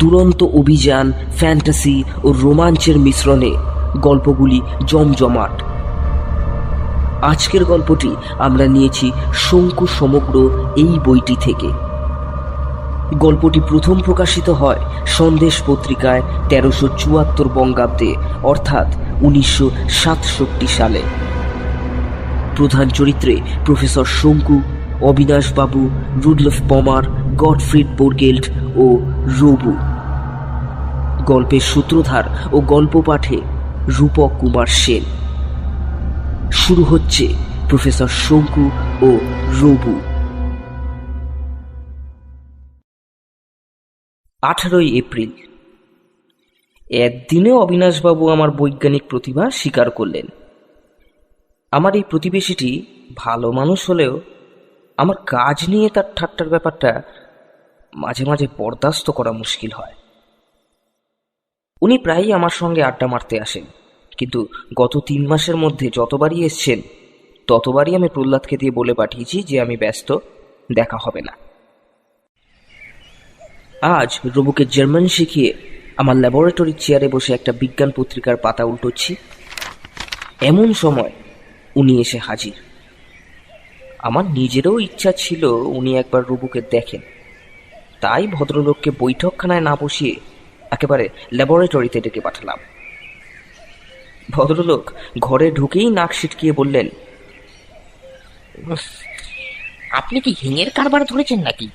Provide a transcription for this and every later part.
দুরন্ত অভিযান, ফ্যান্টাসি ও রোমাঞ্চের মিশ্রণে গল্পগুলি জমজমাট। আজকের গল্পটি আমরা নিয়েছি শঙ্কু সমগ্র এই বইটি থেকে। গল্পটি প্রথম প্রকাশিত হয় সন্দেশ পত্রিকায় 1374 বঙ্গাব্দে, অর্থাৎ 1967 সালে। প্রধান চরিত্রে প্রফেসর শঙ্কু, অবিনাশ বাবু, রুডলফ পমার, গটফ্রিড বোরগেল্ট ও রবু। গল্পের সূত্রধার ও গল্প পাঠে রূপক কুমার সেন। শুরু হচ্ছে প্রফেসর শঙ্কু ও রবু। 18 এপ্রিল। একদিনে অবিনাশবাবু আমার বৈজ্ঞানিক প্রতিভা স্বীকার করলেন। আমার এই প্রতিবেশীটি ভালো মানুষ হলেও আমার কাজ নিয়ে তার ঠাট্টার ব্যাপারটা মাঝে মাঝে বরদাস্ত করা মুশকিল হয়। উনি প্রায়ই আমার সঙ্গে আড্ডা মারতে আসেন, কিন্তু গত 3 মাসের মধ্যে যতবারই এসছেন ততবারই আমি প্রহ্লাদকে দিয়ে বলে পাঠিয়েছি যে আমি ব্যস্ত, দেখা হবে না। আজ রবুকে জার্মান শিখিয়ে আমার ল্যাবরেটরির চেয়ারে বসে একটা বিজ্ঞান পত্রিকার পাতা উল্টোচ্ছি, এমন সময় উনি এসে হাজির। আমার নিজেরও ইচ্ছা ছিল উনি একবার রবুকে দেখেন, তাই ভদ্রলোককে বৈঠকখানায় না বসিয়ে একেবারে ল্যাবরেটরিতে ডেকে পাঠালাম। ভদ্রলোক ঘরে ঢুকেই নাক সিটকিয়ে বললেন, আপনি কি হিঙের কারবার ধরেছেন নাকি?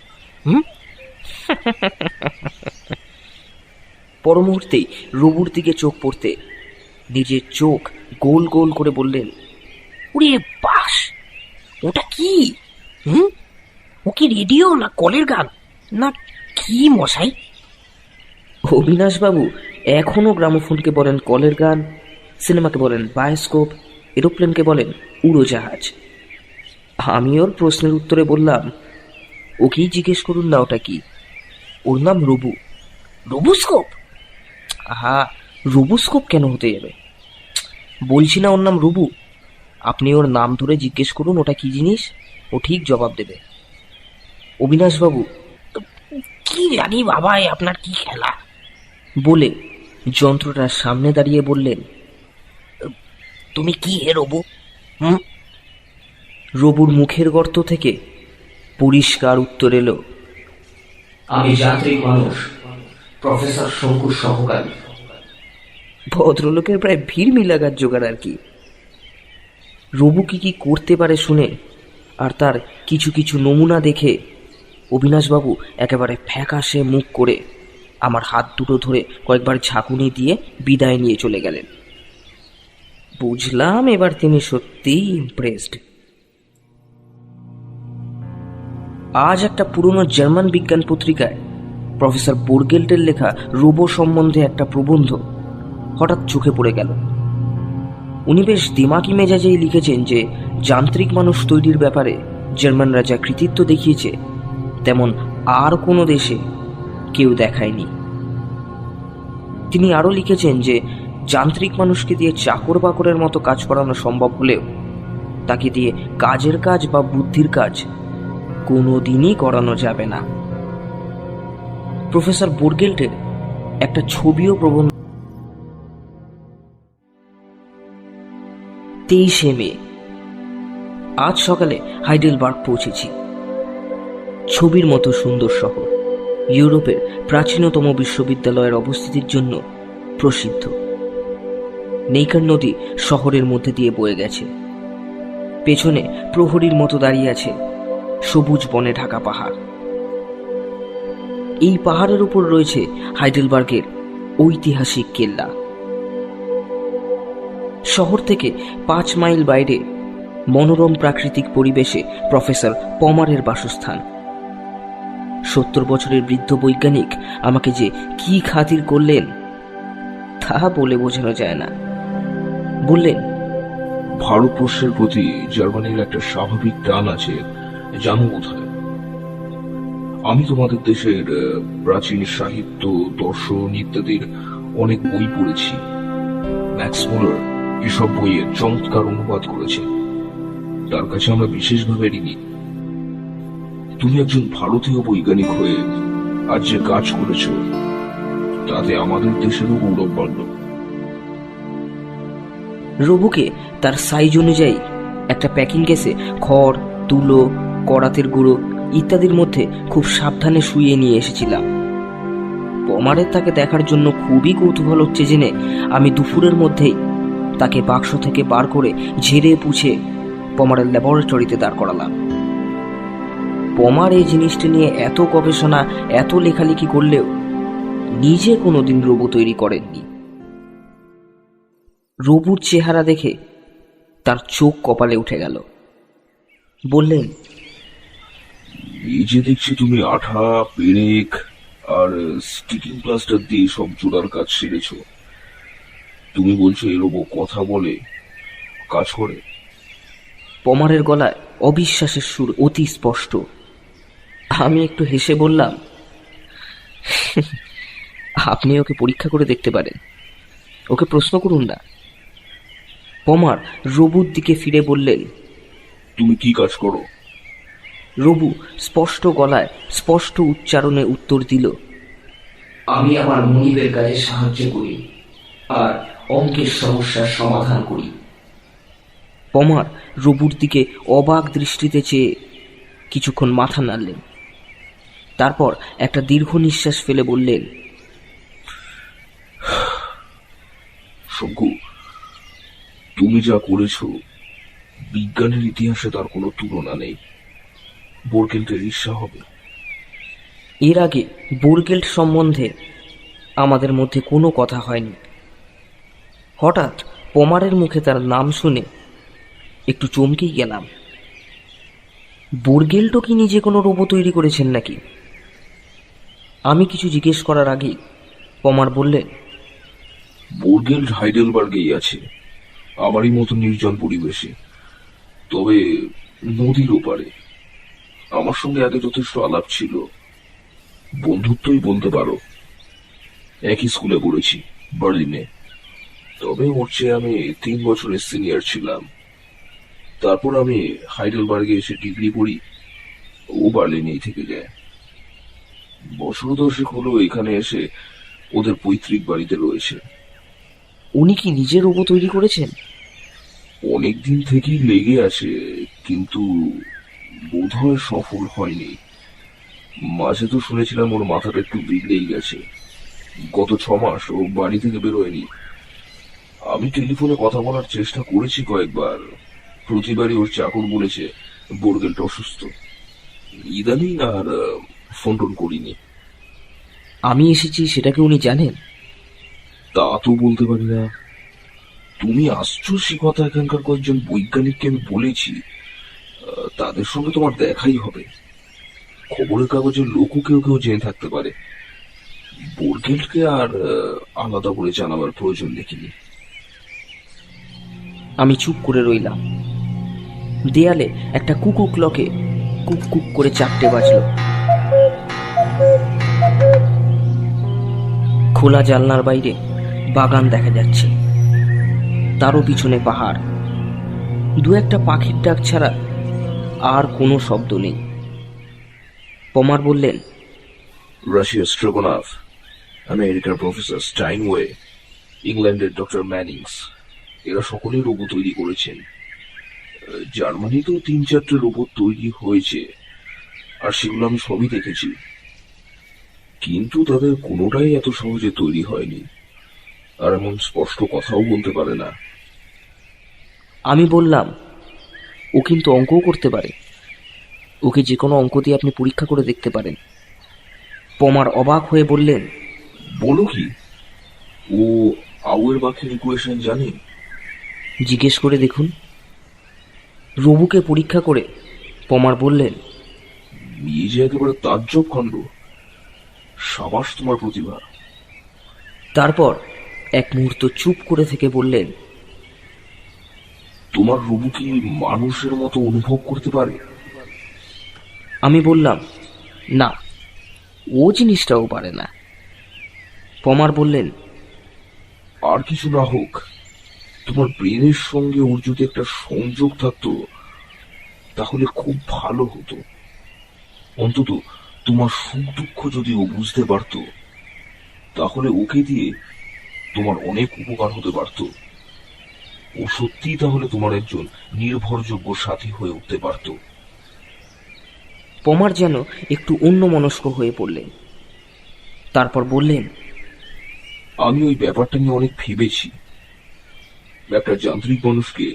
পর মুহূর্তেই রবুর দিকে চোখ পড়তে নিজের চোখ গোল গোল করে বললেন, উড়ে বাস, ওটা কি? ও কি রেডিও না কলের গান না কি মশাই? অবিনাশবাবু এখনো গ্রামোফোনকে বলেন কলের গান, সিনেমাকে বলেন বায়োস্কোপ, এরোপ্লেনকে বলেন উড়োজাহাজ। আমি ওর প্রশ্নের উত্তরে বললাম, ওকেই জিজ্ঞেস করুন না ওটা কি। ওর নাম রবু। রবুস্কোপ? আহা, রবুস্কোপ কেন হতে যাবে? বলছি না ওর নাম রবু। আপনি ওর নাম ধরে জিজ্ঞেস করুন ওটা কি জিনিস, ও ঠিক জবাব দেবে। অবিনাশবাবু, কি জানি বাবা, আপনার কি খেলা? বলে যন্ত্রটার সামনে দাঁড়িয়ে বললেন, তুমি কি হে রবু? রবুর মুখের গর্ত থেকে পরিষ্কার উত্তর এলো, আমি যান্ত্রিক মানুষ, প্রফেসর শঙ্কুর সহকারী। ভদ্রলোকের প্রায় ভিড় মিলাগার জোগাড় আর কি। রবু কি করতে পারে শুনে আর তার কিছু কিছু নমুনা দেখে অবিনাশবাবু একেবারে ফ্যাকাশে মুখ করে আমার হাত দুটো ধরে কয়েকবার ঝাঁকুনি দিয়ে বিদায় নিয়ে চলে গেলেন। বুঝলাম এবার তিনি সত্যিই ইমপ্রেসড। আজ একটা পুরনো জার্মান বিজ্ঞান পত্রিকায় প্রফেসর বোরগেল্টের লেখা রোবো সম্বন্ধে একটা প্রবন্ধ হঠাৎ চোখে পড়ে গেল। উনি বেশ দিমাগি মেজাজেই লিখেছেন যে যান্ত্রিক মানুষ তৈরির ব্যাপারে জার্মানরা যা কৃতিত্ব দেখিয়েছে তেমন আর কোনো দেশে কেউ দেখায়নি। তিনি আরও লিখেছেন যে যান্ত্রিক মানুষকে দিয়ে চাকর বাকরের মতো কাজ করানো সম্ভব হলেও তাকে দিয়ে কাজের কাজ বা বুদ্ধির কাজ কোনোদিনই করানো যাবে না। প্রফেসর বোরগেল্টের একটা ছবিও প্রবন্ধ 23 মে। আজ সকালে হাইডেলবার্গ পৌঁছেছি। ছবির মতো সুন্দর শহর, ইউরোপের প্রাচীনতম বিশ্ববিদ্যালয়ের অবস্থিতির জন্য প্রসিদ্ধ। নেইকার নদী শহরের মধ্যে দিয়ে বয়ে গেছে। পেছনে প্রহরীর মতো দাঁড়িয়ে আছে সবুজ বনে ঢাকা পাহাড়। এই পাহাড়ের উপর রয়েছে হাইডেলবার্গের ঐতিহাসিক কেল্লা। শহর থেকে 5 মাইল বাইরে মনোরম প্রাকৃতিক পরিবেশে প্রফেসর পমারের বাসস্থান। 70 বছরের বৃদ্ধ বৈজ্ঞানিক আমাকে যে কি খাতির করলেন তা বলে বোঝানো যায় না। বললেন, ভারতবর্ষের প্রতি জার্মানির একটা স্বাভাবিক টান আছে, জানো বোধহয়। আমি তোমাদের দেশের প্রাচীন সাহিত্য, দর্শন ইত্যাদির অনেক বই পড়েছি। ম্যাক্স মুলার এসব বইয়ের চমৎকার অনুবাদ করেছে, তার কাছে আমরা বিশেষভাবে ঋণী। তুমি একজন ভারতীয় বৈজ্ঞানিক হয়ে আজ যে কাজ করেছ তাতে আমাদের দেশেরও গৌরব বাড়ল। রবুকে তার সাইজ অনুযায়ী একটা প্যাকিং কেসে খড়, তুলো, করাতের গুঁড়ো ইত্যাদির মধ্যে খুব সাবধানে শুইয়ে নিয়ে এসেছিলাম। পমারের তাকে দেখার জন্য খুবই কৌতূহল হচ্ছে জেনে আমি দুপুরের মধ্যেই তাকে বাক্স থেকে বার করে ঝেড়ে পুছে পমারের ল্যাবরেটরিতে দাঁড় করালাম। পমার এই জিনিসটি নিয়ে এত গবেষণা, এত লেখালেখি করলেও নিজে কোনোদিন রোবো তৈরি করেননি। রবুর চেহারা দেখে তার চোখ কপালে উঠে গেল। বললেন, এই যে দেখছি তুমি আঠা, পেরেক আর স্টিকিং প্লাস্টার দিয়ে সব জোড়ার কাজ সেরেছ, তুমি বলছো এ রোবো কথা বলে, কাজ করে? পমারের গলায় অবিশ্বাসের সুর অতি স্পষ্ট। আমি একটু হেসে বললাম, আপনি ওকে পরীক্ষা করে দেখতে পারেন, ওকে প্রশ্ন করুন না। পমার রবুর দিকে ফিরে বললেন, তুমি কি কাজ করো? রবু স্পষ্ট গলায় স্পষ্ট উচ্চারণে উত্তর দিল, আমি আমার মনিবের কাজে সাহায্য করি আর অঙ্কের সমস্যার সমাধান করি। পমার রবুর দিকে অবাক দৃষ্টিতে চেয়ে কিছুক্ষণ মাথা নাড়লেন, তারপর একটা দীর্ঘ নিঃশ্বাস ফেলে বললেন, শঙ্কু, তুমি যা করেছো বিজ্ঞানের ইতিহাসে তার কোনো তুলনা নেই। বোরকেল্টের ঈর্ষা হবে। এর আগে বোরগেল্ট সম্বন্ধে আমাদের মধ্যে কোনো কথা হয়নি। হঠাৎ পমারের মুখে তার নাম শুনে একটু চমকেই গেলাম। বোরগেল্টও কি নিজে কোনো রোবো তৈরি করেছেন নাকি? আমি কিছু জিজ্ঞেস করার আগেই পমার বললেন, বোরগেল্ট হাইডেলবার্গেই আছে, আমারই মতো নির্জন পরিবেশে, তবে নদীর ওপারে। আমার সঙ্গে আগে যথেষ্ট আলাপ ছিল, বন্ধুত্বই বলতে পারো। একই স্কুলে পড়েছি, বার্লিনে। তবে ওর চেয়ে আমি 3 বছরের সিনিয়র ছিলাম। তারপর আমি হাইডেলবার্গে এসে ডিগ্রি পড়ি, ও বার্লিনেই থেকে যায়। বছর 10 হলো এখানে এসে ওদের পৈতৃক বাড়িতে রয়েছে। উনি কি নিজে রোবো তৈরি করেছেন? অনেকদিন থেকেই লেগে আছে, কিন্তু বোধহয় সফল হয়নি। মাঝে তো শুনেছিলাম ওর মাথাটা একটু বিগড়েই গেছে। গত 6 মাস ও বাড়ি থেকে বেরোয়নি। আমি টেলিফোনে কথা বলার চেষ্টা করেছি কয়েকবার, প্রতিবারই ওর চাকর বলেছে বোরগেল্ট অসুস্থ। ইদানিং আর ফোন টোন করিনি। আমি এসেছি সেটাকে উনি জানেন? তা তো বলতে পারি না। তুমি আসছো সে কথা এখানকার কয়েকজন বৈজ্ঞানিককে আমি বলেছি, তাদের সঙ্গে তোমার দেখাই হবে। খবরের কাগজের লোকও কেউ কেউ জেনে থাকতে পারে। বোরগেল্টকে আর আলাদা করে জানাবার প্রয়োজন দেখিনি। আমি চুপ করে রইলাম। দেয়ালে একটা কুকু ক্লকে কুক কুক করে 4টে বাজল। খোলা জানলার বাইরে বাগান দেখা যাচ্ছে, তারও পিছনে পাহাড়। 2-একটা পাখির ডাক ছাড়া আর কোনো শব্দ নেই। পমার বললেন, রাশিয়ার স্ট্রোগোনাফ, আমেরিকার প্রফেসর স্টাইনওয়ে, ইংল্যান্ডের ডক্টর ম্যানিংস, এরা সকলেই রোবট তৈরি করেছেন। জার্মানিতেও 3-4টে রোবট তৈরি হয়েছে, আর সেগুলো আমি সবই দেখেছি। কিন্তু তাদের কোনোটাই এত সহজে তৈরি হয়নি, আর এমন স্পষ্ট কথাও বলতে পারে না। আমি বললাম, ও কিন্তু অঙ্কও করতে পারে, ওকে যে কোনো অঙ্ক দিয়ে আপনি পরীক্ষা করে দেখতে পারেন। পমার অবাক হয়ে বললেন, বলো কি, ও আউয়েরবাখের ইকুয়েশন জানে? জিজ্ঞেস করে দেখুন। রবুকে পরীক্ষা করে পমার বললেন, এই যে একেবারে তাজ্জব কাণ্ড, সাবাস তোমার প্রতিভা। তারপর এক মুহূর্ত চুপ করে থেকে বললেন, তোমার রবু কি মানুষের মতো অনুভব করতে পারে? আমি বললাম, না, ও জিনিসটাও পারে না। পমার বললেন, আর কিছু না হোক, তোমার ব্রেনের সঙ্গে ওর যদি একটা সংযোগ থাকতো তাহলে খুব ভালো হতো। অন্তত তোমার সুখ দুঃখ যদি ও বুঝতে পারতো, তাহলে ওকে দিয়ে তোমার অনেক উপকার হতে পারত। ও সত্যিই তাহলে তোমার একজন নির্ভরযোগ্য সাথী হয়ে উঠতে পারত। পমার যেন একটু অন্যমনস্ক হয়ে পড়লেন। তারপর বললেন, আমি ওই ব্যাপারটা নিয়ে অনেক ভেবেছি। একটা যান্ত্রিক মানুষকে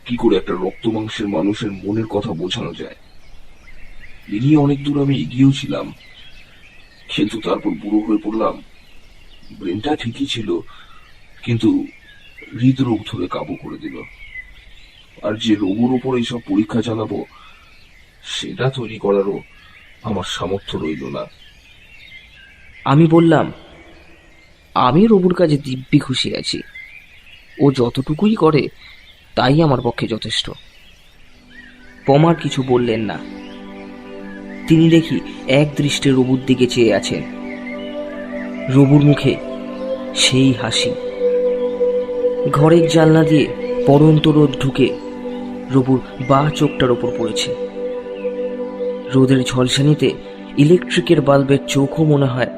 কি করে একটা রক্ত মাংসের মানুষের মনের কথা বোঝানো যায়, এ নিয়ে অনেক দূর আমি এগিয়েও ছিলাম, কিন্তু তারপর বুড়ো হয়ে পড়লাম। ব্রেনটা ঠিকই ছিল, কিন্তু হৃদরোগ ধরে কাবু করে দিল। আর যে রোগের উপর এইসব পরীক্ষা চালাবো, সেটা তৈরি করারও আমার সামর্থ্য রইল না। আমি বললাম, আমি রবুর কাজে দিব্যি খুশি আছি। ও যতটুকুই করে তাই আমার পক্ষে যথেষ্ট। পমার কিছু বললেন না। তিনি দেখি এক দৃষ্টে রবুর দিকে চেয়ে আছেন। রবুর মুখে সেই হাসি। ঘরের জানলা দিয়ে পড়ন্ত রোদ ঢুকে রবুর বাঁ চোখটার ওপর পড়েছে। রোদের ঝলসানিতে ইলেকট্রিকের বাল্বের চোখও মনে হয়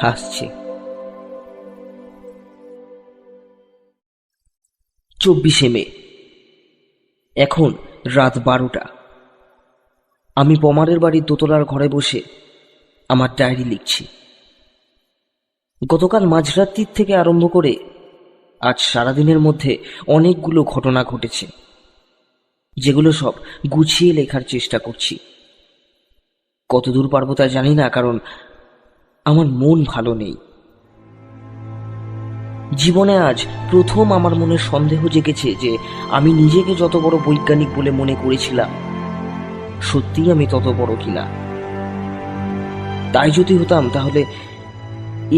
হাসছে। 24শে মে, এখন রাত 12টা। আমি পমারের বাড়ির দোতলার ঘরে বসে আমার ডায়েরি লিখছি। গতকাল মাঝরাত্রির থেকে আরম্ভ করে আজ সারাদিনের মধ্যে অনেকগুলো ঘটনা ঘটেছে, যেগুলো সব গুছিয়ে লেখার চেষ্টা করছি। কতদূর পারবো তা জানি না, কারণ আমার মন ভালো নেই। জীবনে আজ প্রথম আমার মনে সন্দেহ জেগেছে যে আমি নিজেকে যত বড় বৈজ্ঞানিক বলে মনে করেছিলাম, সত্যিই আমি তত বড় কিনা। তাই যদি হতাম, তাহলে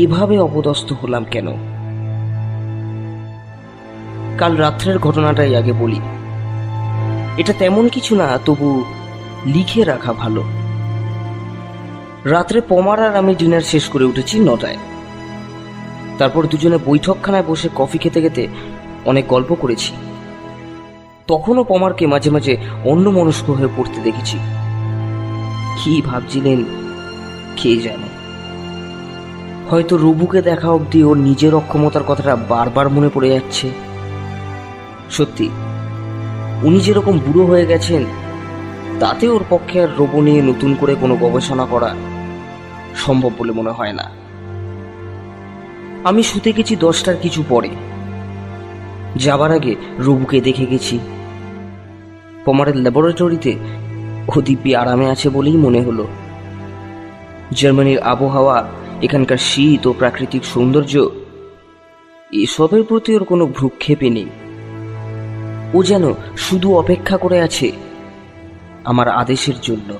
এভাবে অপদস্থ হলাম কেন? কাল রাত্রের ঘটনাটাই আগে বলি। এটা তেমন কিছু না, তবু লিখে রাখা ভালো। রাত্রে পমার আর আমি ডিনার শেষ করে উঠেছি 9টায়। তারপর দুজনে বৈঠকখানায় বসে কফি খেতে খেতে অনেক গল্প করেছি। তখনও পমারকে মাঝে মাঝে অন্যমনস্ক হয়ে পড়তে দেখেছি। কি ভাবছিলেন কে জানে। হয়তো রবুকে দেখা অবধি ওর নিজের অক্ষমতার কথাটা বারবার মনে পড়ে যাচ্ছে। সত্যি, উনি যেরকম বুড়ো হয়ে গেছেন, তাতে ওর পক্ষে আর রবু নিয়ে নতুন করে কোনো গবেষণা করা সম্ভব বলে মনে হয় না। আমি শুতে গেছি 10টার কিছু পরে। যাবার আগে রবুকে দেখে গেছি। পমারের ল্যাবরেটরিতে ও দিব্যি আরামে আছে বলেই মনে হলো। জার্মানির আবহাওয়া, এখানকার শীত ও প্রাকৃতিক সৌন্দর্য, এসবের প্রতি ওর কোনো ভ্রুক্ষেপে নেই। ও যেন শুধু অপেক্ষা করে আছে আমার আদেশের জন্য।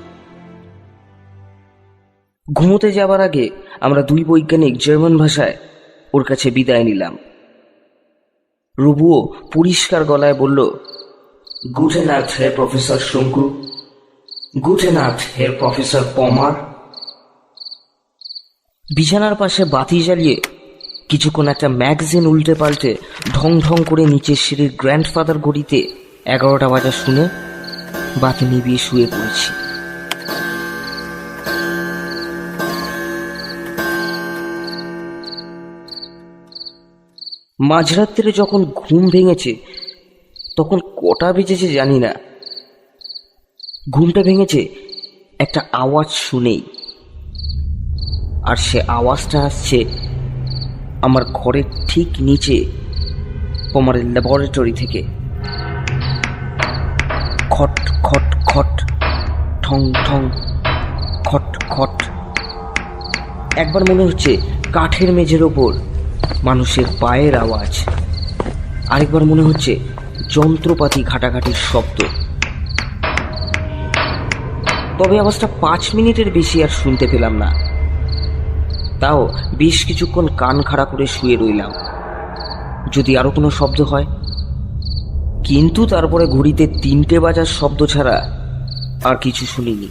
ঘুমোতে যাবার আগে আমরা দুই বৈজ্ঞানিক জার্মান ভাষায় ওর কাছে বিদায় নিলাম। রবুও পরিষ্কার গলায় বলল, গুটে নাথ হের প্রফেসর শঙ্কু, গুটে নাথ হের প্রফেসর পমার। বিছানার পাশে বাতি জ্বালিয়ে কিছুক্ষণ একটা ম্যাগাজিন উল্টে পাল্টে ঢং ঢং করে নিচের সিঁড়ির গ্র্যান্ডফাদার ঘড়িতে 11টা বাজা শুনে বাতি নিভিয়ে শুয়ে পড়েছি। মাঝরাত্রে যখন ঘুম ভেঙেছে, তখন কটা বেজেছে জানি না। ঘুমটা ভেঙেছে একটা আওয়াজ শুনেই, আর সে আওয়াজটা আসছে আমার ঘরের ঠিক নিচে পমারের ল্যাবরেটরি থেকে। খট খট খট, ঠং ঠং, খট খট। একবার মনে হচ্ছে কাঠের মেঝের ওপর মানুষের পায়ের আওয়াজ, আরেকবার মনে হচ্ছে যন্ত্রপাতি ঘাটাঘাটির শব্দ। তবে আওয়াজটা 5 মিনিটের বেশি আর শুনতে পেলাম না। তাও বেশ কিছুক্ষণ কান খাড়া করে শুয়ে রইলাম, যদি আরো কোনো শব্দ হয়। কিন্তু তারপরে ঘড়িতে 3টে বাজার শব্দ ছাড়া আর কিছু শুনিনি।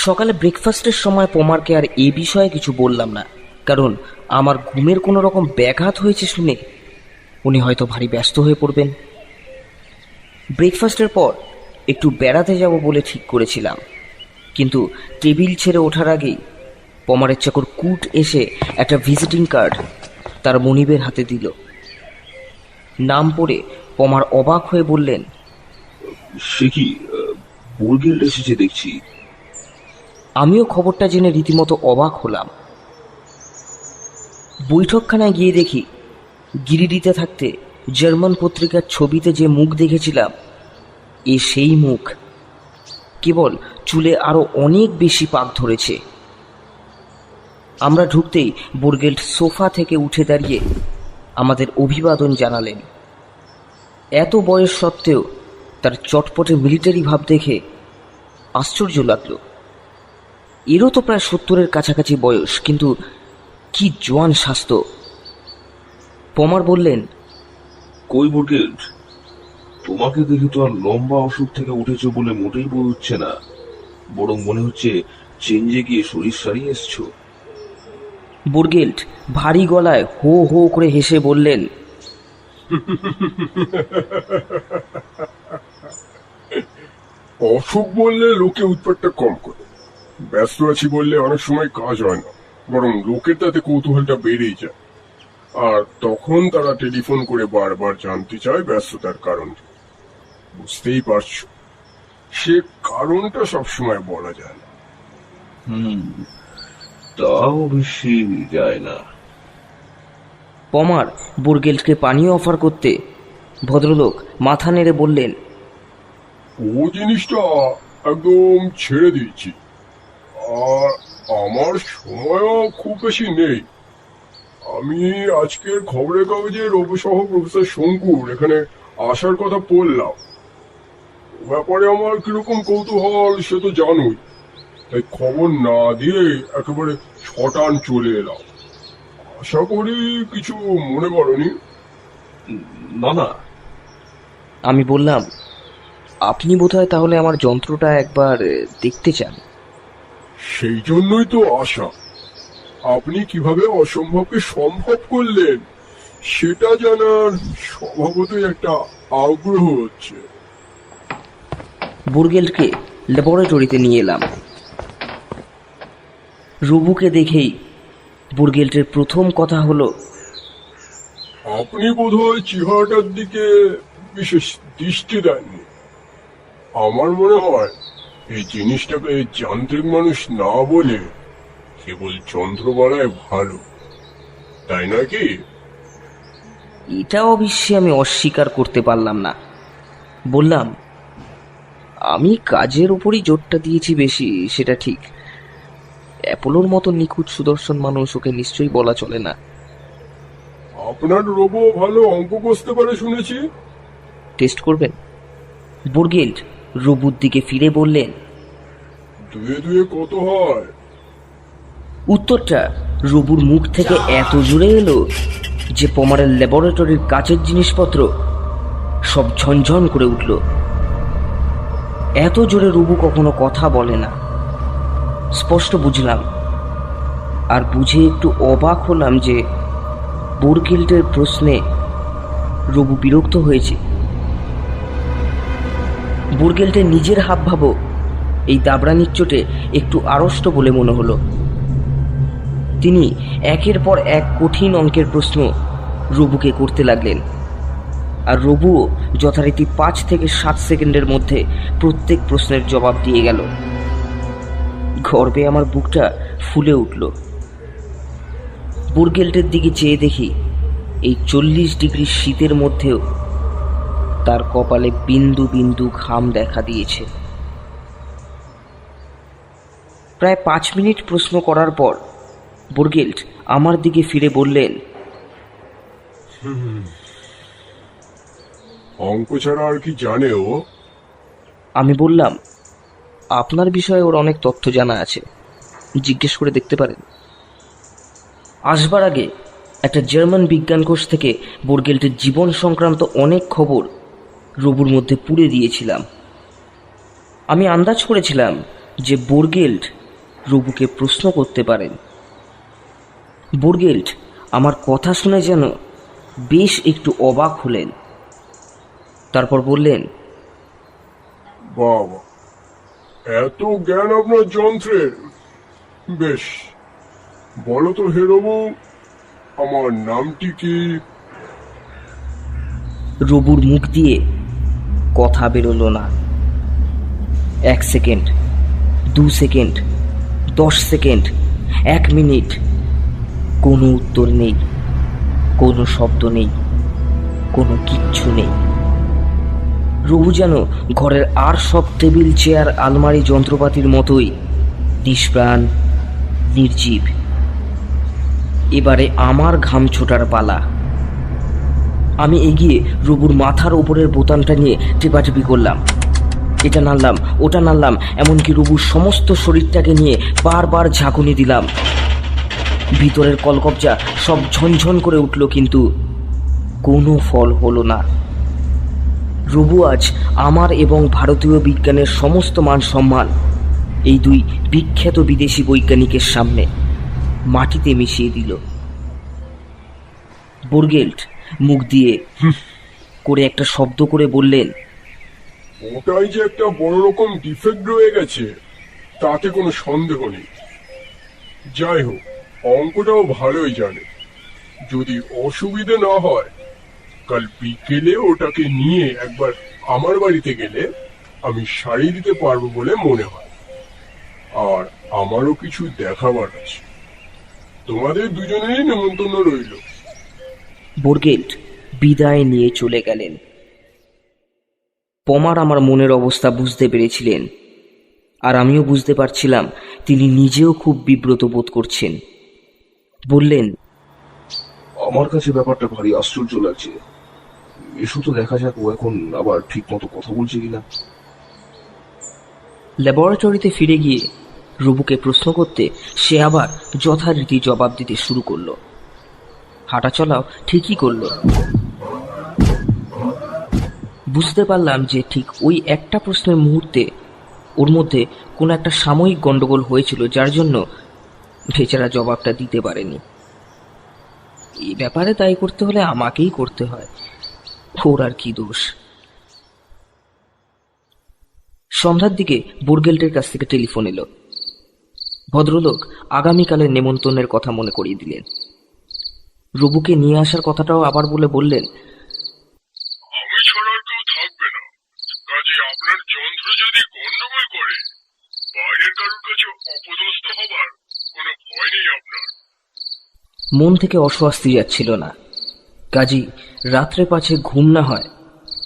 সকালে ব্রেকফাস্টের সময় পমারকে আর এ বিষয়ে কিছু বললাম না, কারণ আমার ঘুমের কোনো রকম ব্যাঘাত হয়েছে শুনে উনি হয়তো ভারী ব্যস্ত হয়ে পড়বেন। ব্রেকফাস্টের পর একটু বেড়াতে যাব বলে ঠিক করেছিলাম, কিন্তু টেবিল ছেড়ে ওঠার আগেই পমারের চাকর কুট এসে একটা ভিজিটিং কার্ড তার মনিবের হাতে দিল। নাম পড়ে পমার অবাক হয়ে বললেন, সে কি বোরগেল্ট এসেছে দেখছি। আমিও খবরটা জেনে রীতিমতো অবাক হলাম। বৈঠকখানায় গিয়ে দেখি গিরিডিতে থাকতে জার্মান পত্রিকার ছবিতে যে মুখ দেখেছিলাম এ সেই মুখ, কেবল চুলে আরো অনেক বেশি পাক ধরেছে। আমরা ঢুকতেই বোরগেল্ট সোফা থেকে উঠে দাঁড়িয়ে আমাদের অভিবাদন জানালেন। এত বয়স সত্ত্বেও তার চটপটে মিলিটারি ভাব দেখে আশ্চর্য লাগলো। এরও তো প্রায় 70-এর কাছাকাছি বয়স, কিন্তু কি জোয়ান স্বাস্থ্য। পমার বললেন, কই বোরগেল্ট, তোমাকে দেখে তো আর লম্বা অসুখ থেকে উঠেছো বলে মোটেই বোধ হচ্ছে না, বরং মনে হচ্ছে চেঞ্জে গিয়ে শরীর সারিয়ে এসছো। বোরগেল্ট ভারী গলায় হো হো করে হেসে বললেন, অসুখ বললে লোকে উৎপাতটা কম করে, ব্যস্ত আছি বললে অনেক সময় কাজ হয় না, বরং লোকের তাতে কৌতূহলটা বেড়েই যায়। আর তখন তারা টেলিফোন করে বারবার জানতে চায় ব্যস্ততার কারণ। বুঝতেই পারছো, সে কারণটা সবসময় বলা যায় না। তাও বেশি যায় না। পমার বোরগেল্টকে পানীয় অফার করতে ভদ্রলোক মাথা নেড়ে বললেন, ও জিনিসটা একদম ছেড়ে দিয়েছি, আর আমার সময়ও খুব বেশি নেই। আমি আজকের খবরের কাগজে রবিসহ প্রফেসর শঙ্কুর এখানে আসার কথা পড়লাম। ও ব্যাপারে আমার কিরকম কৌতূহল সে তো জানোই, তাই খবর না দিয়ে একেবারে ছটান চলে এলাম। আশা করি কিছু মনে করনি। না না, আমি বললাম, আপনি বোধহয় তাহলে আমার যন্ত্রটা একবার দেখতে চান। সেই জন্যই তো আশা। আপনি কিভাবে অসম্ভবকে সম্ভব করলেন সেটা জানার স্বভাবতই একটা আগ্রহ হচ্ছে। বোরগেল্টকে ল্যাবরেটরিতে নিয়ে এলাম। রবুকে দেখেই বোরগেল্টের প্রথম কথা হলো, আপনি বোধহয় চেহারাটার দিকে বিশেষ দৃষ্টি দেননি। আমার মনে হয় এই জিনিসটাকে যান্ত্রিক মানুষ না বলে কেবল যন্ত্র বলায় ভালো, তাই নাকি? এটা অবশ্যই আমি অস্বীকার করতে পারলাম না। বললাম, আমি কাজের উপরই জোরটা দিয়েছি বেশি, সেটা ঠিক। অ্যাপোলোর মতো নিখুঁত সুদর্শন মানুষ ওকে নিশ্চয়ই বলা চলে না। আপনার রোবো ভালো অঙ্ক কষতে পারে শুনেছি। টেস্ট করবেন? বোরগেল্ট রবুর দিকে ফিরে বললেন। দুয়ে দুয়ে কত হয়? উত্তরটা রবুর মুখ থেকে এত জোরে এলো যে পমারের ল্যাবরেটরির কাচের জিনিসপত্র সব ঝনঝন করে উঠল। এত জোরে রবু কখনো কথা বলে না, স্পষ্ট বুঝলাম। আর বুঝে একটু অবাক হলাম যে বোরগেল্টের প্রশ্নে রবু বিরক্ত হয়েছে। বোরগেল্টের নিজের হাবভাবও এই দাবড়ানির চোটে একটু আড়ষ্ট বলে মনে হলো। তিনি একের পর এক কঠিন অঙ্কের প্রশ্ন রবুকে করতে লাগলেন, আর রবুও যথারীতি 5 থেকে 7 সেকেন্ডের মধ্যে প্রত্যেক প্রশ্নের জবাব দিয়ে গেল। গর্বে আমার বুকটা ফুলে উঠল। বোরগেল্টের দিকে চেয়ে দেখি এই 40 ডিগ্রি শীতের মধ্যেও তার কপালে বিন্দু বিন্দু ঘাম দেখা দিয়েছে। প্রায় 5 মিনিট প্রশ্ন করার পর বোরগেল্ট আমার দিকে ফিরে বললেন, অঙ্ক ছাড়া আর কি জানে ও? আমি বললাম, আপনার বিষয়ে ওর অনেক তথ্য জানা আছে, জিজ্ঞেস করে দেখতে পারেন। আসবার আগে একটা জার্মান বিজ্ঞান কোষ থেকে বোরগেল্টের জীবন সংক্রান্ত অনেক খবর রবুর মধ্যে পুড়ে দিয়েছিলাম। আমি আন্দাজ করেছিলাম যে বোরগেল্ট রবুকে প্রশ্ন করতে পারেন। বোরগেল্ট আমার কথা শুনে যেন বেশ একটু অবাক হলেন। তারপর বললেন, বাবা, এত জ্ঞান আপনার যন্ত্রের! বেশ, বলো তো হে রবু, আমার নামটি কি? রবুর মুখ দিয়ে কথা বেরোলো না। 1 সেকেন্ড, 2 সেকেন্ড, 10 সেকেন্ড, 1 মিনিট, কোনো উত্তর নেই, কোনো শব্দ নেই, কোনো কিচ্ছু নেই। রবু যেন ঘরের আর সব টেবিল, চেয়ার, আলমারি, যন্ত্রপাতির মতোই নিষ্প্রাণ, নির্জীব। এবারে আমার ঘাম ছোটার পালা। আমি এগিয়ে রবুর মাথার ওপরের বোতামটা নিয়ে টেপাটেপি করলাম। এটা নাড়লাম, ওটা নাড়লাম, এমনকি রবুর সমস্ত শরীরটাকে নিয়ে বারবার ঝাঁকুনি দিলাম। ভিতরের কলকবজা সব ঝনঝন করে উঠল, কিন্তু কোনো ফল হলো না। রবু আজ আমার এবং ভারতীয় বিজ্ঞানের সমস্ত মান সম্মান এই দুই বিখ্যাত বিদেশি বৈজ্ঞানিকের সামনে মাটিতে মিশিয়ে দিল। বোরগেল্ট মুখ দিয়ে করে একটা শব্দ করে বললেন, ওটাই যে একটা বড় রকম ডিফেক্ট রয়ে গেছে, তাতে কোনো সন্দেহ নেই। যাই হোক, অঙ্কটাও ভালোই জানে। যদি অসুবিধে না হয়, কাল বিকেলে ওটাকে নিয়ে একবার আমার বাড়িতে গেলে আমি সারিয়ে দিতে পারবো বলে মনে হয়। আর আমারও কিছু দেখাবার আছে। তোমাদের দুজনেরই নেমন্তন্ন রইল। বোরগেল্ট বিদায় নিয়ে চলে গেলেন। পমার আমার মনের অবস্থা বুঝতে পেরেছিলেন, আর আমিও বুঝতে পারছিলাম তিনি নিজেও খুব বিব্রত বোধ করছেন। বললেন, আমার কাছে ব্যাপারটা ভারী আশ্চর্য লাগছে। এসো তো দেখা যাক ও এখন আবার ঠিক মতো কথা বলছে কিনা। ল্যাবরেটরিতে ফিরে গিয়ে রবুকে প্রশ্ন করতে সে আবার যথারীতি জবাব দিতে শুরু করলো। হাঁটাচলাও ঠিকই করলো। বুঝতে পারলাম যে ঠিক ওই একটা প্রশ্নের মুহূর্তে ওর মধ্যে কোনো একটা সাময়িক গন্ডগোল হয়েছিল, যার জন্য বেচারা জবাবটা দিতে পারেনি। এই ব্যাপারে তাই করতে হলে আমাকেই করতে হয়, ওর আর কি দোষ। সন্ধ্যার দিকে বোরগেল্টের কাছ থেকে টেলিফোন এলো। ভদ্রলোক আগামীকালের নেমন্তন্নের কথা মনে করিয়ে দিলেন। রবুকে নিয়ে আসার কথাটাও আবার বললেন, আমি ছাড়া আর কেউ থাকবে না, কাজে আপনার যন্ত্র যদি গন্ডগোল করে বাইরের কারোর কাছে অপদস্থ হবার কোনো ভয় নেই আপনার। মন থেকে অস্বস্তি যাচ্ছিল না। কাজী রাত্রে পাছে ঘুম না হয়,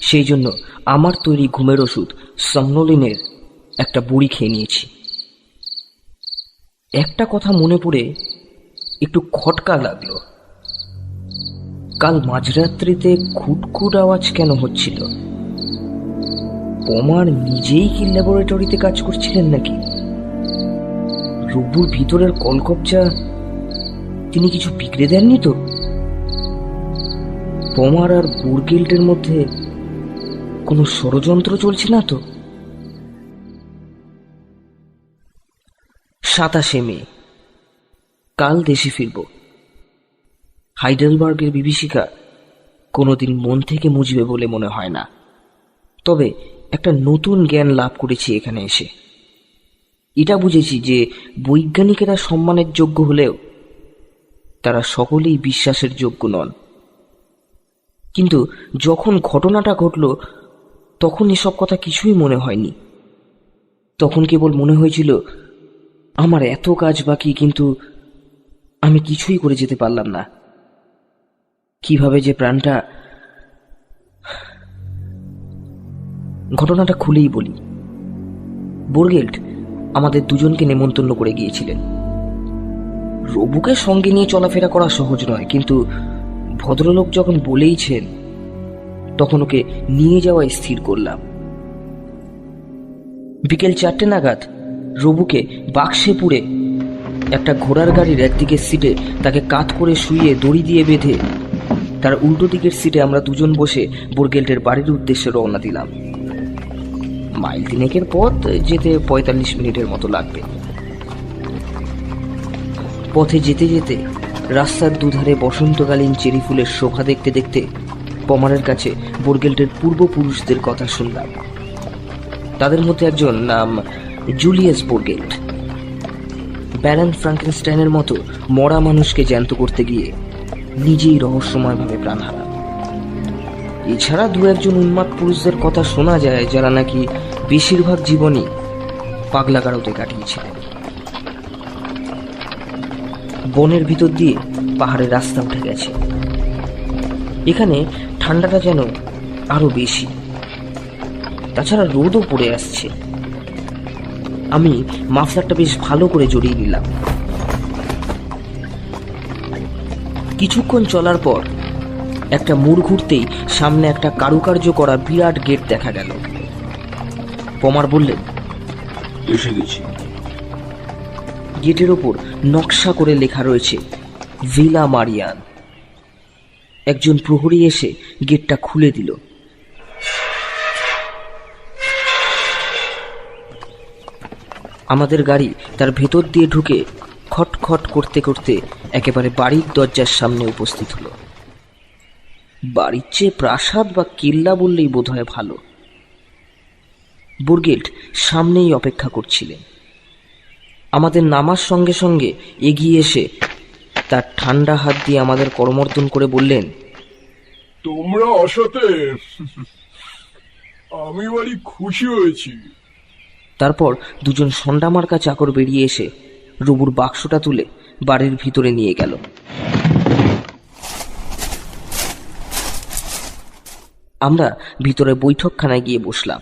সেই জন্য আমার তৈরি ঘুমের ওষুধ সমনোলিনের একটা বড়ি খেয়ে নিয়েছি। একটা কথা মনে পড়ে একটু খটকা লাগলো। কাল মাঝরাত্রিতে খুটখুট আওয়াজ কেন হচ্ছিল? পমার নিজেই কি ল্যাবরেটরিতে কাজ করছিলেন নাকি? রবুর ভিতরের কলকবজা তিনি কিছু বিগড়ে দেননি তো? পমার আর বোরগেল্টের মধ্যে কোনো ষড়যন্ত্র চলছে না তো? 27 মে, কাল দেশে ফিরব। হাইডেলবার্গের বিভীষিকা কোনোদিন মন থেকে মুছবে বলে মনে হয় না। তবে একটা নতুন জ্ঞান লাভ করেছি এখানে এসে। এটা বুঝেছি যে বৈজ্ঞানিকেরা সম্মানের যোগ্য হলেও তারা সকলেই বিশ্বাসের যোগ্য নন। কিন্তু যখন ঘটনাটা ঘটল তখন এসব কথা কিছুই মনে হয়নি। তখন কেবল মনে হয়েছিল আমার এত কাজ বাকি, কিন্তু আমি কিছুই করে যেতে পারলাম না। কিভাবে যে প্রাণটা... ঘটনাটা খুলেই বলি। বোরগেল্ট আমাদের দুজনকে নেমন্তন্ন করে গিয়েছিলেন। রবুকে সঙ্গে নিয়ে চলাফেরা করা সহজ নয়, কিন্তু ভদ্রলোক যখন বলেইছেন তখন ওকে নিয়ে যাওয়া স্থির করলাম। বিকেল 4টে নাগাদ রবুকে বাক্সে পুরে একটা ঘোড়ার গাড়ির একদিকের সিটে তাকে কাত করে শুইয়ে দড়ি দিয়ে বেঁধে তার উল্টো দিকের সিটে আমরা দুজন বসে বোরগেল্টের বাড়ির উদ্দেশ্যে রওনা দিলাম। মাইল 3 পথ যেতে 45 মিনিটের মতো লাগবে। পথে যেতে যেতে রাস্তার দুধারে বসন্তকালীন চেরি ফুলের শোভা দেখতে দেখতে পমারের কাছে বোরগেল্টের পূর্বপুরুষদের কথা শুনলাম। তাদের মধ্যে একজন নাম জুলিয়াস বোরগেল্ট। ব্যারন ফ্রাঙ্কেনস্টাইনের মতো মরা মানুষকে জ্যান্ত করতে গিয়ে নিজেই রহস্যময়ভাবে প্রাণ হারান। এছাড়া দু একজন উন্মাদ পুরুষদের কথা শোনা যায় যারা নাকি বেশিরভাগ জীবনই পাগলাগারোতে কাটিয়েছিলেন। বনের ভিতর দিয়ে পাহাড়ের রাস্তা উঠে গেছে। এখানে ঠান্ডাটা যেন আরো বেশি, তাছাড়া রোদও পড়ে আসছে। আমি মাফলারটা বেশ ভালো করে জড়িয়ে নিলাম। কিছুক্ষণ চলার পর একটা মোড় ঘুরতেই সামনে একটা কারুকার্য করা বিরাট গেট দেখা গেল। পমার বললেন, এসে গেছি। গেটের ওপর নকশা করে লেখা রয়েছে ভিলা মারিয়ান। একজন প্রহরী এসে গেটটা খুলে দিল। আমাদের গাড়ি তার ভেতর দিয়ে ঢুকে খটখট করতে করতে একেবারে বাড়ির দরজার সামনে উপস্থিত হলো। বাড়ির চেয়ে প্রাসাদ বা কেল্লা বললেই বোধহয় ভালো। বোরগেল্ট সামনেই অপেক্ষা করছিলেন। আমাদের নামার সঙ্গে সঙ্গে এগিয়ে এসে তার ঠান্ডা হাত দিয়ে আমাদের করমর্দন করে বললেন, তোমরা আসাতে আমি বাড়ি খুশি হয়েছি। তারপর দুজন সন্ডামার্কা চাকর বেরিয়ে এসে রুবুর বাক্সটা তুলে বাড়ির ভিতরে নিয়ে গেল। আমরা ভিতরে বৈঠকখানায় গিয়ে বসলাম,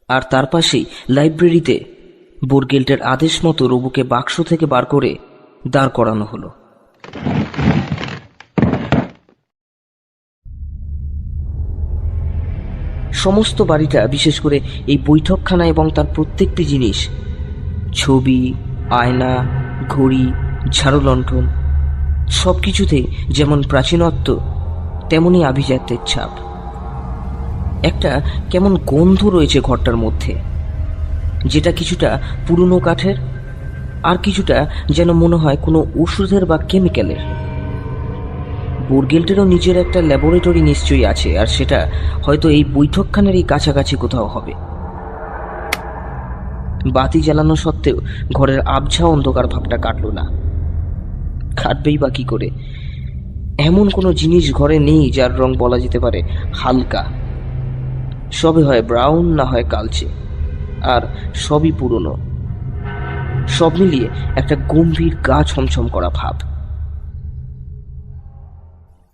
আর তার পাশেই লাইব্রেরিতে বোরগেল্টের আদেশ মতো রুবুকে বাক্স থেকে বার করে দাঁড় করানো হলো। সমস্ত বাড়িটা, বিশেষ করে এই বৈঠকখানা এবং তার প্রত্যেকটি জিনিস, ছবি, আয়না, ঘড়ি, ঝাড়ু লণ্ঠন, সব কিছুতে যেমন প্রাচীনত্ব তেমনি আভিজাত্যের ছাপ। একটা কেমন গন্ধ রয়েছে ঘরটার মধ্যে, যেটা কিছুটা পুরনো কাঠের, আর কিছুটা যেন মনে হয় কোনো ওষুধের বা কেমিক্যালের। বোরগেল্টেরও নিজের একটা ল্যাবরেটরি নিশ্চয়ই আছে, আর সেটা হয়তো এই বৈঠকখানেরই কাছাকাছি কোথাও হবে। বাতি জ্বালানো সত্ত্বেও ঘরের আবছা অন্ধকার ভাবটা কাটল না। কাটবেই বা কি করে? এমন কোনো জিনিস ঘরে নেই যার রং বলা যেতে পারে হালকা। সবে হয় ব্রাউন, না হয় কালচে, আর সবই পুরনো। সব মিলিয়ে একটা গম্ভীর গা ছমছম করা ভাব।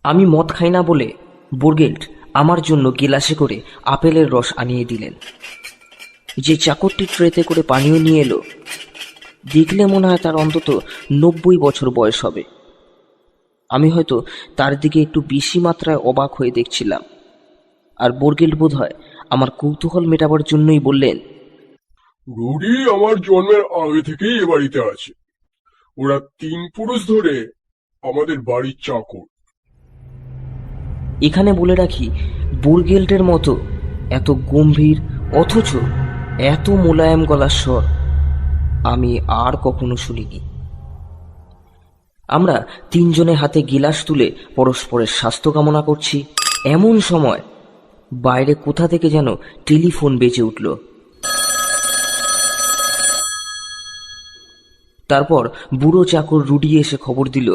আমি মদ খাই না বলে বোরগেল্ট আমার জন্য গিলাসে করে আপেলের রস আনিয়ে দিলেন। যে চাকরটি ট্রেতে করে পানীয় নিয়ে এলো, দেখলে মনে হয় তার অন্তত 90 বছর বয়স হবে। আমি হয়তো তার দিকে একটু বেশি মাত্রায় অবাক হয়ে দেখছিলাম, আর বোরগেল্ট বোধ হয় আমার কৌতূহল মেটাবার জন্যই বললেন, রুডি আমার জন্মের আগে থেকেই এ বাড়িতে আছে। ওরা 3 পুরুষ ধরে আমাদের বাড়ির চাকর। এখানে বলে রাখি, বোরগেল্টের মতো এত গম্ভীর অথচ এত মোলায়েম গলার স্বর আমি আর কখনো শুনিনি। আমরা 3 জনে হাতে গিলাস তুলে পরস্পরের স্বাস্থ্য কামনা করছি, এমন সময় বাইরে কোথা থেকে যেন টেলিফোন বেজে উঠল। তারপর বুড়ো চাকর রুডি এসে খবর দিল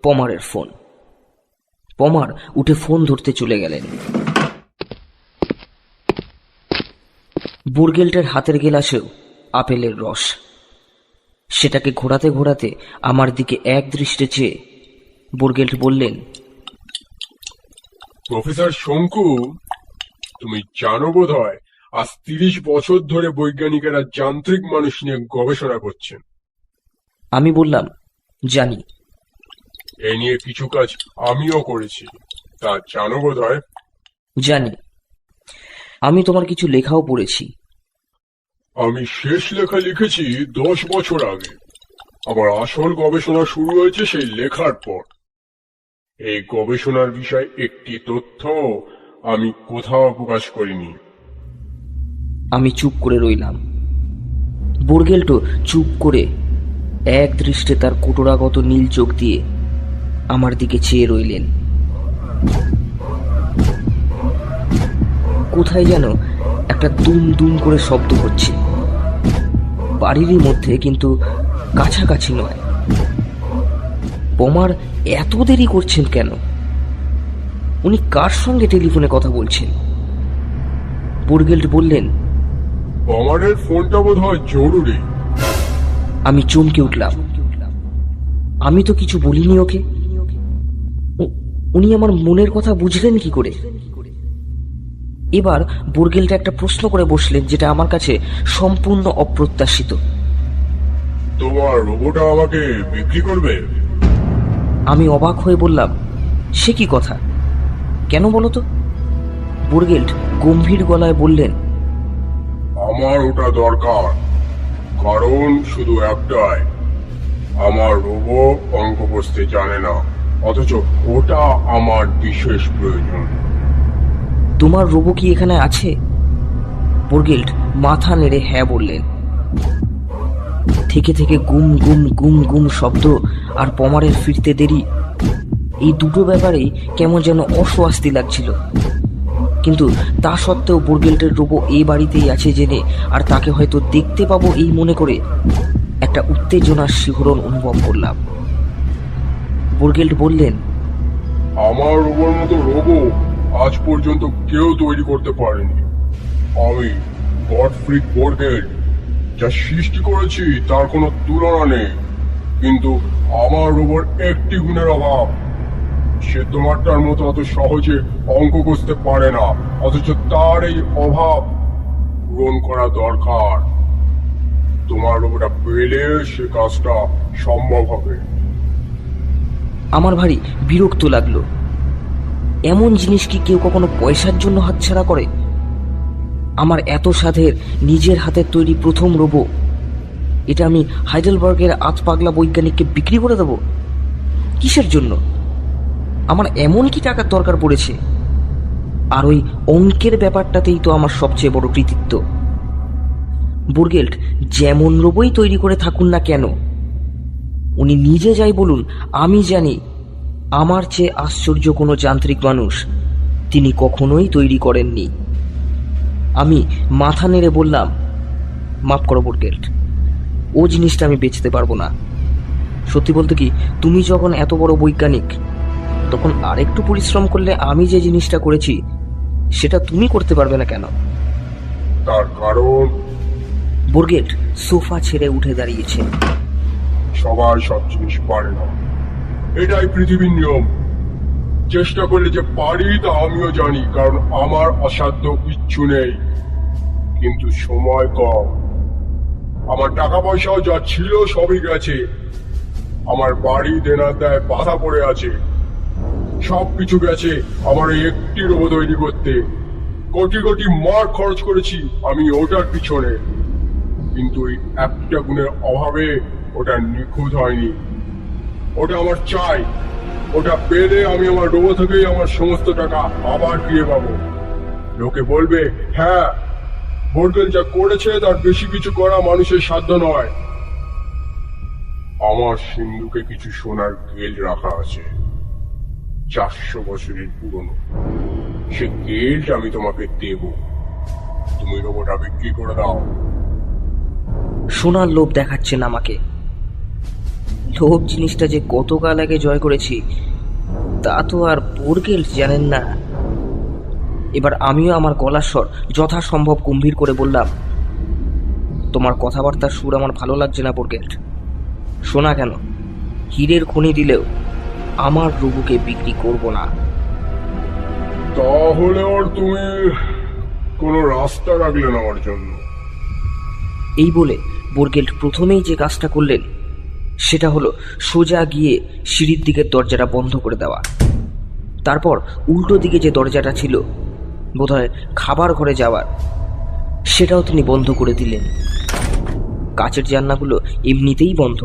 পমারের ফোন। পমার উঠে ফোন ধরতে চলে গেলেন। বোরগেল্টের হাতের গেলাসেও আপেলের রস। সেটাকে ঘোরাতে ঘোরাতে আমার দিকে এক দৃষ্টে চেয়ে বোরগেল্ট বললেন, প্রফেসর শঙ্কু, তুমি জানো বোধ হয় আজ 30 বছর ধরে বৈজ্ঞানিকেরা যান্ত্রিক মানুষ নিয়ে গবেষণা করছেন। আমি বললাম, জানি। এ নিয়ে কিছু কাজ আমিও করেছি, তা জানো বোধ হয়? জানি। আমি তোমার কিছু লেখাও পড়েছি। আমি শেষ লেখা লিখেছি 10 বছর আগে। আমার আসল গবেষণা শুরু হয়েছে সেই লেখার পর। এই গবেষণার বিষয়ে একটি তথ্য আমি কোথাও প্রকাশ করিনি। আমি চুপ করে রইলাম। বোরগেল্টও চুপ করে এক দৃষ্টে তার কোটরাগত নীল চোখ দিয়ে আমার দিকে চেয়ে রইলেন। কোথায় যেন একটা দুম দুম করে শব্দ হচ্ছে, বাড়িরই মধ্যে, কিন্তু কাছাকাছি নয়। পমার এত দেরি করছেন কেন? উনি কার সঙ্গে টেলিফোনে কথা বলছেন? বোরগেল্ট বললেন। আমাদের ফোনটা বোধ হয় জরুরি। আমি চমকে উঠলাম। আমি তো কিছু বলিনি ওকে। উনি আমার মনের কথা বুঝলেন কি করে? এবার বোরগেল্ট একটা প্রশ্ন করে বসলেন, যেটা আমার কাছে সম্পূর্ণ অপ্রত্যাশিত। তোমার রোবটটা আমাকে বিক্রি করবে? আমি অবাক হয়ে বললাম, সে কি কথা, কেন বলো তো? বোরগেল্ট গম্ভীর গলায় বললেন, আমার ওটা দরকার, কারণ শুধু একটাই, আমার রোবো অঙ্ক কষতে জানে না, অথচ ওটা আমার বিশেষ প্রয়োজন। তোমার রোবো কি এখানে আছে? বোরগেল্ট মাথা নেড়ে হ্যাঁ বললেন। থেকে থেকে গুম গুম গুম গুম শব্দ আর পমারের ফিরতে দেরি, এই দুটো ব্যাপারেই কেমন যেন অস্বস্তি লাগছিল। কিন্তু তা সত্ত্বেও বোরগেল্টের রোবো এই বাড়িতেই আছে জেনে, আর তাকে হয়তো দেখতে পাবো এই মনে করে, একটা উত্তেজনার শিহরণ অনুভব করলাম। বোরগেল্ট বললেন, আমার রোবোর মতো রোবো আজ পর্যন্ত কেউ তৈরি করতে পারেনি। আমি গডফ্রিড বোরগেল্ট যা সৃষ্টি করেছি তার কোনো তুলনা নেই, কিন্তু আমার রোবোর একটি গুণের অভাব, সে তোমারটার মতো অত সহজে অঙ্ক কষতে পারে না, অথচ তার এই অভাব পূরণ করা দরকার। তোমার রোবোটা পেলে সে কাজটা সম্ভব হবে। আমার ভারী বিরক্ত লাগলো। এমন জিনিস কি কেউ কখনো পয়সার জন্য হাতছাড়া করে? আমার এত সাধের নিজের হাতের তৈরি প্রথম রোবো, এটা আমি হাইডেলবার্গের আতপাগলা বৈজ্ঞানিককে বিক্রি করে দেব? কিসের জন্য? আমার এমন কি টাকার দরকার পড়েছে? আর ওই অঙ্কের ব্যাপারটাতেই তো আমার সবচেয়ে বড় কৃতিত্ব। বোরগেল্ট যেমন রোবই তৈরি করে থাকুন না কেন, উনি নিজে যাই বলুন, আমি জানি আমার চেয়ে আশ্চর্য কোনো যান্ত্রিক মানুষ তিনি কখনোই তৈরি করেননি। আমি মাথা নেড়ে বললাম, মাফ করো বোরগেল্ট, ও জিনিসটা আমি বেচতে পারবো না। সত্যি বলতে কি, তুমি যখন এত বড় বৈজ্ঞানিক, তখন আরেকটু পরিশ্রম করলে আমি যে জিনিসটা করেছি সেটা তুমি করতে পারবে না কেন? তার কারণ বোরগেল্ট সোফা ছেড়ে উঠে দাঁড়িয়েছে। সবাই সব জিনিস পারে না, এটাই পৃথিবীর নিয়ম। চেষ্টা করলে যে পারি তা আমিও জানি, কারণ আমার অসাধ্য কিচ্ছু নেই, কিন্তু সময় কম। আমার টাকা পয়সাও যা ছিল সবই গেছে, আমার বাড়ি দেনার দায় বাধা পড়ে আছে, সবকিছু গেছে আমার এই একটি রোবো তৈরি করতে। কোটি কোটি মার খরচ করেছি আমি ওটার পিছনে, কিন্তু এই একটা গুণের অভাবে ওটা নিখুঁত হয়নি। ওটা আমার চাই, ওটা পেলে আমি আমার রোবো থেকেই আমার সমস্ত টাকা আবার ফিরে পাবো। লোকে বলবে, হ্যাঁ, বোরগেল্ট যা করেছে তার বেশি কিছু করা মানুষের সাধ্য নয়। আমার সিন্ধুকে কিছু সোনার গেল রাখা আছে, 400 বছরের পুরনো। সে গেলটা আমি তোমাকে দেব, তুমি রোবোটা বিক্রি করে দাও। সোনার লোভ দেখাচ্ছেন আমাকে। লোভ জিনিসটা যে কতকাল আগে জয় করেছি তা তো আর বোরগেল্ট জানেন না। এবার আমিও আমার গলার স্বর যথাসম্ভব গম্ভীর করে বললাম, তোমার কথাবার্তার সুর আমার ভালো লাগছে না বোরগেল্ট। শোনা কেন, হীরের খনি দিলেও আমার রোবোকে বিক্রি করব না। তাহলে আর তুমি কোনো রাস্তা রাখলে না আমার জন্য? এই বলে বোরগেল্ট প্রথমেই যে কাজটা করলেন সেটা হলো সোজা গিয়ে সিঁড়ির দিকের দরজাটা বন্ধ করে দেওয়া। তারপর উল্টো দিকে যে দরজাটা ছিল বোধহয় খাবার ঘরে যাওয়ার, সেটাও তিনি বন্ধ করে দিলেন। কাচের জানলাগুলো এমনিতেই বন্ধ,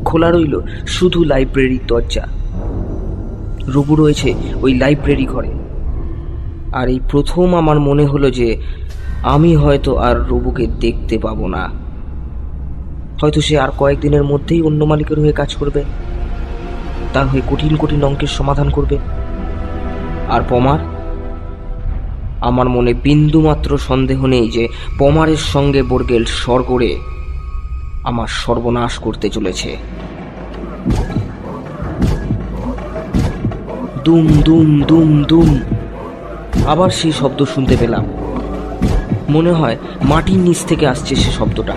খোলা রইল শুধু লাইব্রেরির দরজা। রোবো রয়েছে ওই লাইব্রেরি ঘরে। আর এই প্রথম আমার মনে হলো যে আমি হয়তো আর রোবোকে দেখতে পাবো না। হয়তো সে আর কয়েকদিনের মধ্যেই অন্য মালিকের হয়ে কাজ করবে, তার হয়ে কঠিন কঠিন অঙ্কের সমাধান করবে। আর পমার, আমার মনে বিন্দুমাত্র সন্দেহ নেই যে পমারের সঙ্গে বোরগেল্ট সর করে আমার সর্বনাশ করতে চলেছে। দুম দুম দুম দুম, আবার সেই শব্দ শুনতে পেলাম। মনে হয় মাটির নিচ থেকে আসছে সে শব্দটা।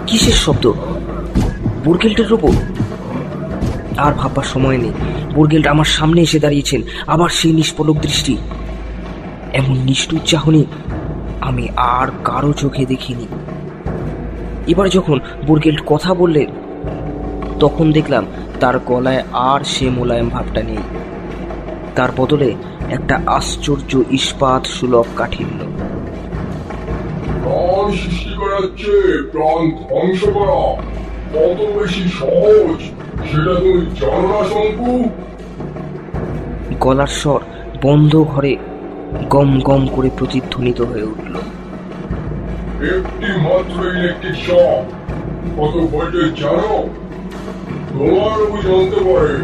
কিসের শব্দ? বোরগেল্টের রোবো? আর ভাববার সময় নেই। বোরগেল্ট আমার সামনে এসে দাঁড়িয়েছেন। আবার সেই নিষ্পলক দৃষ্টি, এমন নিষ্ঠুর চাহনি আমি আর কারো চোখে দেখিনি। এবার যখন বোরগেল্ট কথা বললেন, তখন দেখলাম তার গলায় আর সে মোলায়েম ভাবটা নেই। তার বদলে একটা আশ্চর্য ইস্পাত সুলভ কাঠিন্য। প্রাণ সৃষ্টি করার চেয়ে প্রাণ ধ্বংস করা কত বেশি সহজ সেটা তুমি জানো না শঙ্কু? গলার স্বর বন্ধ ঘরে গম গম করে প্রতিধ্বনিত হয়ে উঠল। একটি মাত্র ইলেকট্রিক শক কত ভোল্টেজ জানো? তোমারও জানতে পারে।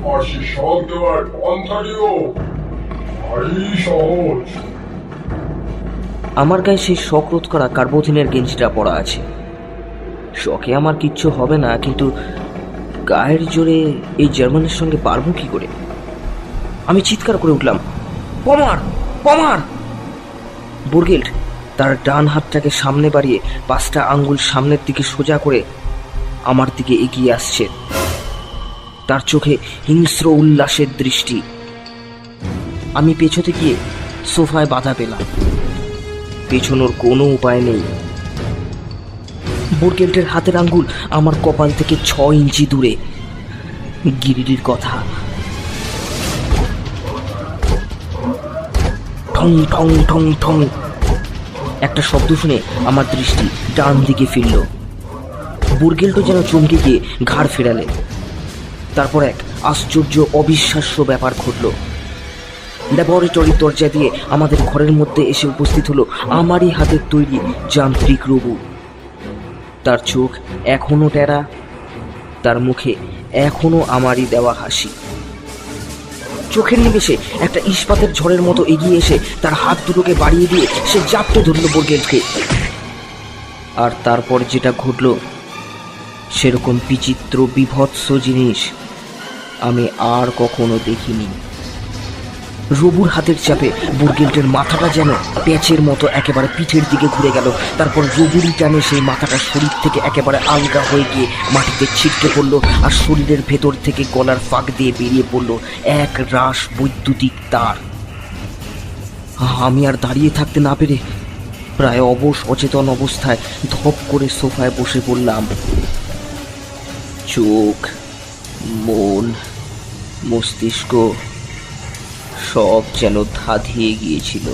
আর সে শক দেওয়ার পন্থাটিও ভারী সহজ। আমার গায়ে সেই শক রোধ করা কার্বোথিনের গেঞ্জিটা পরা আছে। শকে আমার কিচ্ছু হবে না, কিন্তু গায়ের জোরে এই জার্মানের সঙ্গে পারবো কি করে? আমি চিৎকার করে উঠলাম, পমার পমার! বোরগেল্ট তার ডান হাতটাকে সামনে বাড়িয়ে 5টা আঙ্গুল সামনের দিকে সোজা করে আমার দিকে এগিয়ে আসছে। তার চোখে হিংস্র উল্লাসের দৃষ্টি। আমি পেছোতে গিয়ে সোফায় বাধা পেলাম। পেছনোর কোনো উপায় নেই। বোরগেল্টের হাতের আঙ্গুল আমার কপাল থেকে 6 ইঞ্চি দূরে। গিরিলির কথা। ঠং ঠং ঠং ঠং একটা শব্দ শুনে আমার দৃষ্টি ডান দিকে ফিরল। বোরগেল্টও যেন চমকে গিয়ে ঘাড় ফেরালেন। তারপর এক আশ্চর্য অবিশ্বাস্য ব্যাপার ঘটল। ল্যাবরেটরির দরজা দিয়ে আমাদের ঘরের মধ্যে এসে উপস্থিত হলো আমারই হাতের তৈরি যান্ত্রিক রোবো। তার চোখ এখনো টেরা, তার মুখে এখনো আমারই দেওয়া হাসি। চোখের নিমেষে একটা ইস্পাতের ঝড়ের মতো এগিয়ে এসে তার হাত দুটোকে বাড়িয়ে দিয়ে সে জাপটে ধরল বোরগেল্টকে। আর তারপর যেটা ঘটল, সেরকম বিচিত্র বিভৎস জিনিস আমি আর কখনো দেখিনি। রবুর হাতের চাপে বোরগেল্টের মাথাটা যেন প্যাচের মতো একেবারে পিঠের দিকে ঘুরে গেল। তারপর রবুরই টানে সেই মাথাটা শরীর থেকে একেবারে আলগা হয়ে গিয়ে মাটিতে ছিটকে পড়ল, আর শরীরের ভেতর থেকে গলার ফাঁক দিয়ে বেরিয়ে পড়ল এক রাশ বৈদ্যুতিক তার। আমি আর দাঁড়িয়ে থাকতে না পেরে প্রায় অবশ অচেতন অবস্থায় ধপ করে সোফায় বসে পড়লাম। চোখ, মন, মস্তিষ্ক সব যেন ধাঁধিয়ে গিয়েছিল।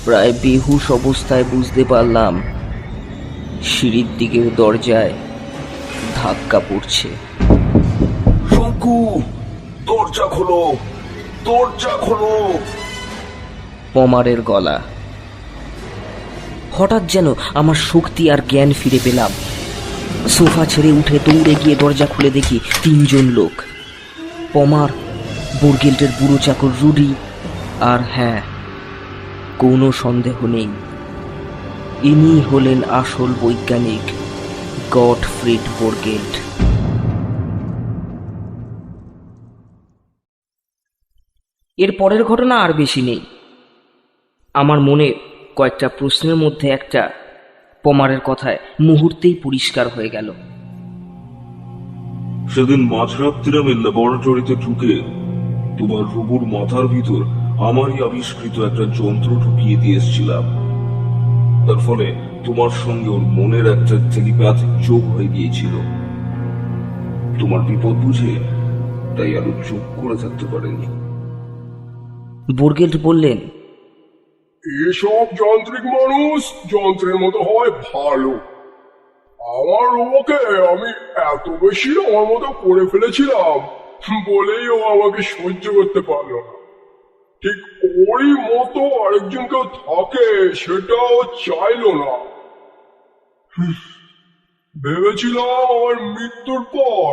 প্রায় বেহুশ অবস্থায় বুঝতে পারলাম সিঁড়ির দিকের দরজায় ধাক্কা পড়ছে। শঙ্কু, দরজা খোলো, দরজা খোলো! পমারের গলা। হঠাৎ যেন আমার শক্তি আর জ্ঞান ফিরে পেলাম। সোফা ছেড়ে উঠে দৌড়ে গিয়ে দরজা খুলে দেখি 3 জন লোক। পমার, বোরগেল্টের বুড়ো চাকর রুডি, আর হ্যাঁ, কোনো সন্দেহ নেই, ইনি হলেন আসল বৈজ্ঞানিক গটফ্রিড বোরগেল্ট। এর পরের ঘটনা আর বেশি নেই। আমার মনে কয়েকটা প্রশ্নের মধ্যে একটা পমারের কথায় মুহূর্তেই পরিষ্কার হয়ে গেল। সেদিন মাঝরাত্রিরে আমি ল্যাবরেটরিতে ঢুকে তোমার রুবুর মাথার ভিতর আমারই আবিষ্কৃত একটা যন্ত্র ঢুকিয়ে দিয়ে এসেছিলাম। তার ফলে তোমার সঙ্গে ওর মনের একটা টেলিপ্যাথিক যোগ হয়ে গিয়েছিল। তোমার বিপদ বুঝে তাই আরো চুপ করে থাকতে পারেনি। বোরগেল্ট বললেন, এসব যান্ত্রিক মানুষ যন্ত্রের মতো হয় ভালো। আমার রোবকে আমি এত বেশি আমার মতো করে ফেলেছিলাম বলেই ও আমাকে সহ্য করতে পারলো না। ঠিক ওরই মতো আরেকজন কেউ থাকে সেটাও চাইলো না। ভেবেছিলাম আমার মৃত্যুর পর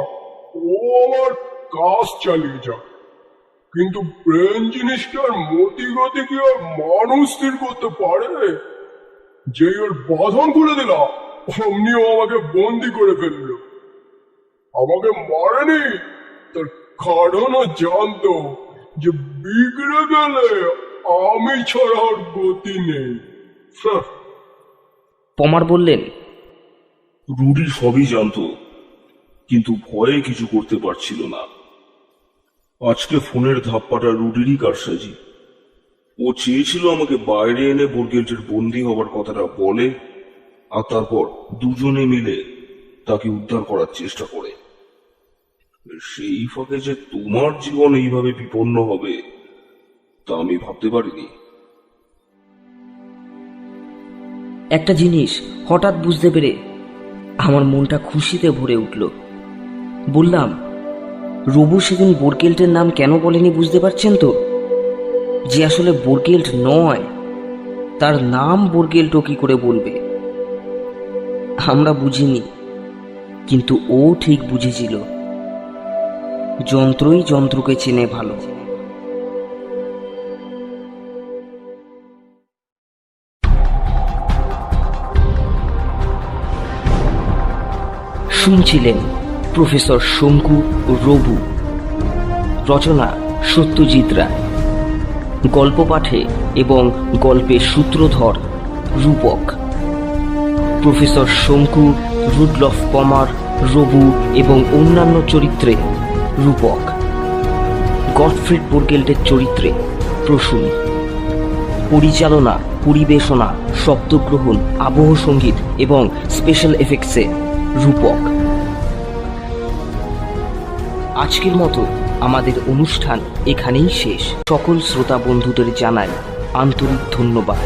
ও আমার কাজ চালিয়ে যাবে, কিন্তু ব্রেন জিনিসটার মতি গতি কি আর মানুষ স্থির করতে পারে? যেই ওর বাঁধন খুলে দিলাম অমনিও আমাকে বন্দি করে ফেললো। আমাকে মারেনি, তার কারণও জানতো যে বিগড়ে গেলে আমি ছাড়া আর গতি নেই। হাহ। পমার বললেন, রুডি সবই জানতো, কিন্তু ভয়ে কিছু করতে পারছিল না। আজকে ফোনের ধাপ্পাটা রুডিরই কারসাজি। ও চেয়েছিল আমাকে বাইরে এনে বোরগেল্টের বন্দি হবার কথাটা বলে, আর তারপর দুজনে মিলে তাকে উদ্ধার করার চেষ্টা করে। সেই ফাঁকে যে তোমার জীবন এইভাবে বিপন্ন হবে তা আমি ভাবতে পারিনি। একটা জিনিস হঠাৎ বুঝতে পেরে আমার মনটা খুশিতে ভরে উঠল। বললাম, রবু সেদিন বোরগেল্টের নাম কেন বলেনি বুঝতে পারছেন তো? যে আসলে বোরগেল্ট নয়, তার নাম বোরগেল্টও কি করে বলবে? আমরা বুঝিনি, কিন্তু ও ঠিক বুঝেছিল। যন্ত্রই যন্ত্রকে চেনে ভালো। শুনছিলেন প্রফেসর শঙ্কু ও রবু। রচনা সত্যজিৎ রায়। গল্প পাঠে এবং গল্পের সূত্রধর রূপক। প্রফেসর শঙ্কু, রুডলফ পমার, রবু এবং অন্যান্য চরিত্রে রূপক। গটফ্রিড বোরগেল্টের চরিত্রে প্রসূন। পরিচালনা, পরিবেশনা, শব্দগ্রহণ, আবহ সঙ্গীত এবং স্পেশাল এফেক্টসে রূপক। আজকের মতো আমাদের অনুষ্ঠান এখানেই শেষ। সকল শ্রোতা বন্ধুদের জানাই আন্তরিক ধন্যবাদ।